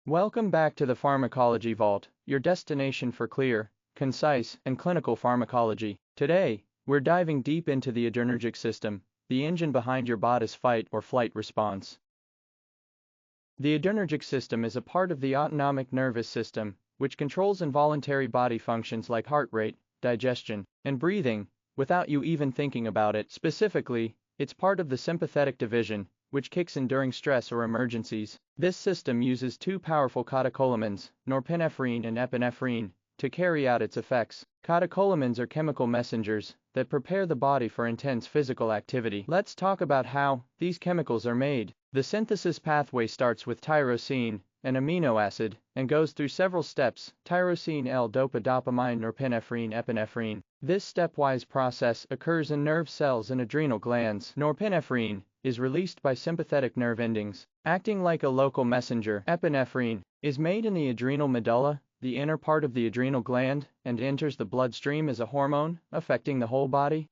Welcome back to the Pharmacology Vault, your destination for clear, concise, and clinical pharmacology. Today, we're diving deep into the adrenergic system, the engine behind your body's fight or flight response. The adrenergic system is a part of the autonomic nervous system, which controls involuntary body functions like heart rate, digestion, and breathing, without you even thinking about it. Specifically, it's part of the sympathetic division, which kicks in during stress or emergencies. This system uses two powerful catecholamines, norepinephrine and epinephrine, to carry out its effects. Catecholamines are chemical messengers that prepare the body for intense physical activity. Let's talk about how these chemicals are made. The synthesis pathway starts with tyrosine, an amino acid, and goes through several steps: tyrosine, L-dopa, dopamine, norepinephrine, epinephrine. This stepwise process occurs in nerve cells and adrenal glands. Norepinephrine is released by sympathetic nerve endings, acting like a local messenger. Epinephrine is made in the adrenal medulla, the inner part of the adrenal gland, and enters the bloodstream as a hormone, affecting the whole body.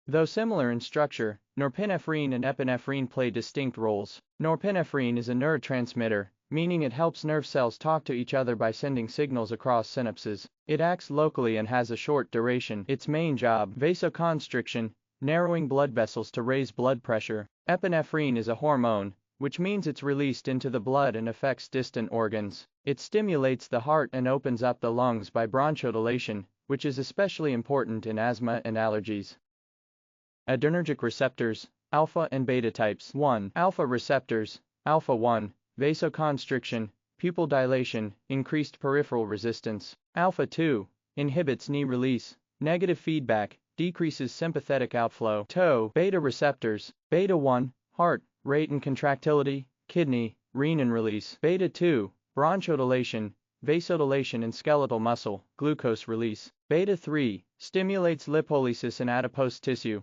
Though similar in structure, norepinephrine and epinephrine play distinct roles. Norepinephrine is a neurotransmitter, meaning it helps nerve cells talk to each other by sending signals across synapses. It acts locally and has a short duration. Its main job: vasoconstriction, narrowing blood vessels to raise blood pressure. Epinephrine is a hormone, which means it's released into the blood and affects distant organs. It stimulates the heart and opens up the lungs by bronchodilation, which is especially important in asthma and allergies. Adrenergic receptors, alpha and beta types. 1. Alpha receptors. Alpha 1, vasoconstriction, pupil dilation, increased peripheral resistance. Alpha 2, inhibits knee release, negative feedback, decreases sympathetic outflow. 2. Beta receptors. Beta 1, heart rate and contractility, kidney, renin release. Beta 2, bronchodilation, vasodilation and skeletal muscle, glucose release. Beta 3, stimulates lipolysis in adipose tissue.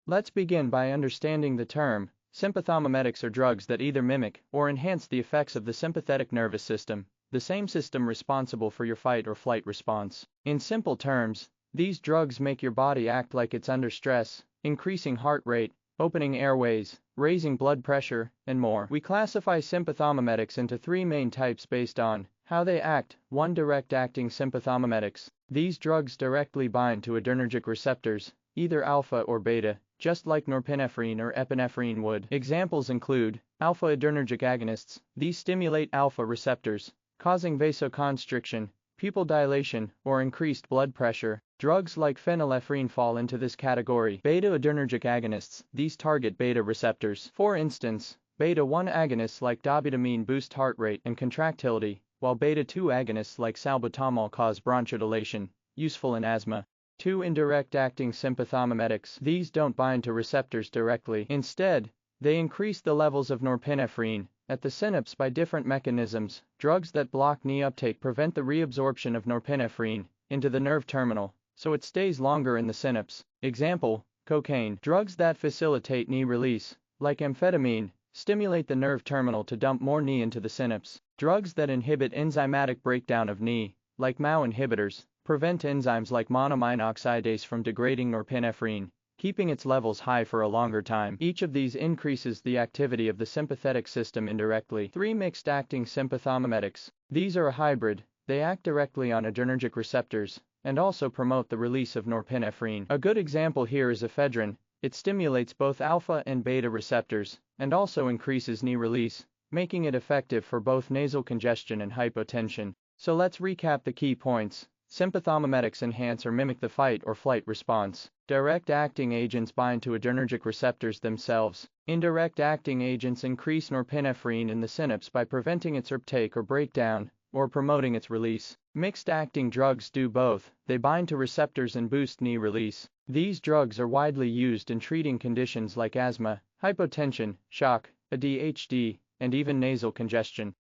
Let's begin by understanding the term. Sympathomimetics are drugs that either mimic or enhance the effects of the sympathetic nervous system, the same system responsible for your fight or flight response. In simple terms, these drugs make your body act like it's under stress, increasing heart rate, opening airways, raising blood pressure, and more. We classify sympathomimetics into three main types based on how they act. 1. Direct-acting sympathomimetics. These drugs directly bind to adrenergic receptors, either alpha or beta, just like norepinephrine or epinephrine would. Examples include alpha adrenergic agonists. These stimulate alpha receptors, causing vasoconstriction, pupil dilation, or increased blood pressure. Drugs like phenylephrine fall into this category. Beta adrenergic agonists. These target beta receptors. For instance, beta 1 agonists like dobutamine boost heart rate and contractility, while beta 2 agonists like salbutamol cause bronchodilation, useful in asthma. 2. Indirect-acting sympathomimetics. These don't bind to receptors directly. Instead, they increase the levels of norepinephrine at the synapse by different mechanisms. Drugs that block knee uptake prevent the reabsorption of norepinephrine into the nerve terminal, so it stays longer in the synapse. Example, cocaine. Drugs that facilitate knee release, like amphetamine, stimulate the nerve terminal to dump more knee into the synapse. Drugs that inhibit enzymatic breakdown of knee, like MAO inhibitors, prevent enzymes like monoamine oxidase from degrading norepinephrine, keeping its levels high for a longer time. Each of these increases the activity of the sympathetic system indirectly. 3. Mixed-acting sympathomimetics. These are a hybrid. They act directly on adrenergic receptors, and also promote the release of norepinephrine. A good example here is ephedrine. It stimulates both alpha and beta receptors, and also increases knee release, making it effective for both nasal congestion and hypotension. So let's recap the key points. Sympathomimetics enhance or mimic the fight or flight response. Direct-acting agents bind to adrenergic receptors themselves. Indirect-acting agents increase norepinephrine in the synapse by preventing its uptake or breakdown, or promoting its release. Mixed-acting drugs do both. They bind to receptors and boost knee release. These drugs are widely used in treating conditions like asthma, hypotension, shock, ADHD, and even nasal congestion.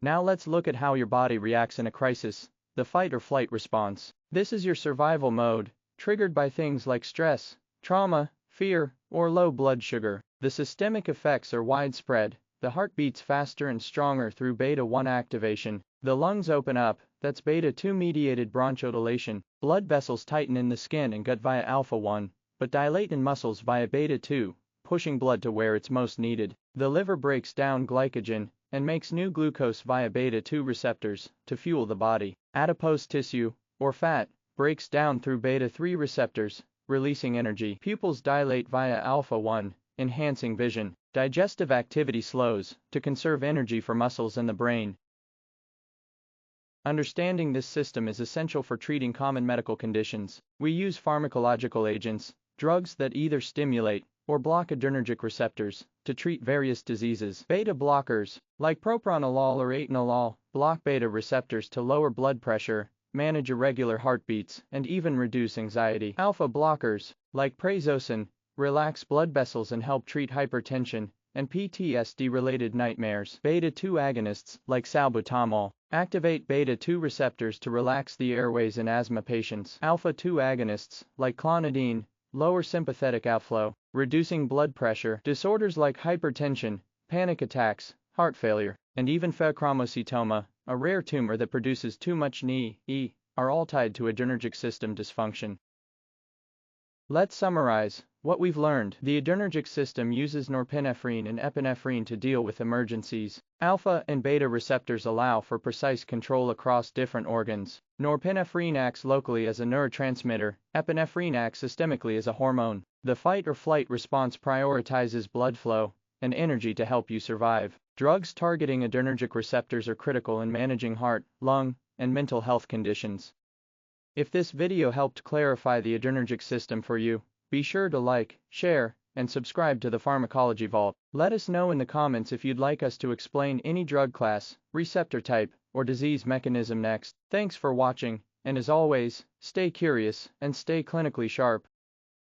Now let's look at how your body reacts in a crisis. The fight or flight response. This is your survival mode, triggered by things like stress, trauma, fear, or low blood sugar. The systemic effects are widespread. The heart beats faster and stronger through beta 1 activation. The lungs open up, that's beta 2 mediated bronchodilation. Blood vessels tighten in the skin and gut via alpha 1, but dilate in muscles via beta 2, pushing blood to where it's most needed. The liver breaks down glycogen, and makes new glucose via beta-2 receptors to fuel the body. Adipose tissue, or fat, breaks down through beta-3 receptors, releasing energy. Pupils dilate via alpha-1, enhancing vision. Digestive activity slows to conserve energy for muscles and the brain. Understanding this system is essential for treating common medical conditions. We use pharmacological agents, drugs that either stimulate or block adrenergic receptors, to treat various diseases. Beta blockers, like propranolol or atenolol, block beta receptors to lower blood pressure, manage irregular heartbeats, and even reduce anxiety. Alpha blockers, like prazosin, relax blood vessels and help treat hypertension and PTSD-related nightmares. Beta-2 agonists, like salbutamol, activate beta-2 receptors to relax the airways in asthma patients. Alpha-2 agonists, like clonidine, lower sympathetic outflow, reducing blood pressure. Disorders like hypertension, panic attacks, heart failure, and even pheochromocytoma, a rare tumor that produces too much Ni, are all tied to adrenergic system dysfunction. Let's summarize what we've learned. The adrenergic system uses norepinephrine and epinephrine to deal with emergencies. Alpha and beta receptors allow for precise control across different organs. Norepinephrine acts locally as a neurotransmitter, epinephrine acts systemically as a hormone. The fight or flight response prioritizes blood flow and energy to help you survive. Drugs targeting adrenergic receptors are critical in managing heart, lung, and mental health conditions. If this video helped clarify the adrenergic system for you, be sure to like, share, and subscribe to the Pharmacology Vault. Let us know in the comments if you'd like us to explain any drug class, receptor type, or disease mechanism next. Thanks for watching, and as always, stay curious and stay clinically sharp.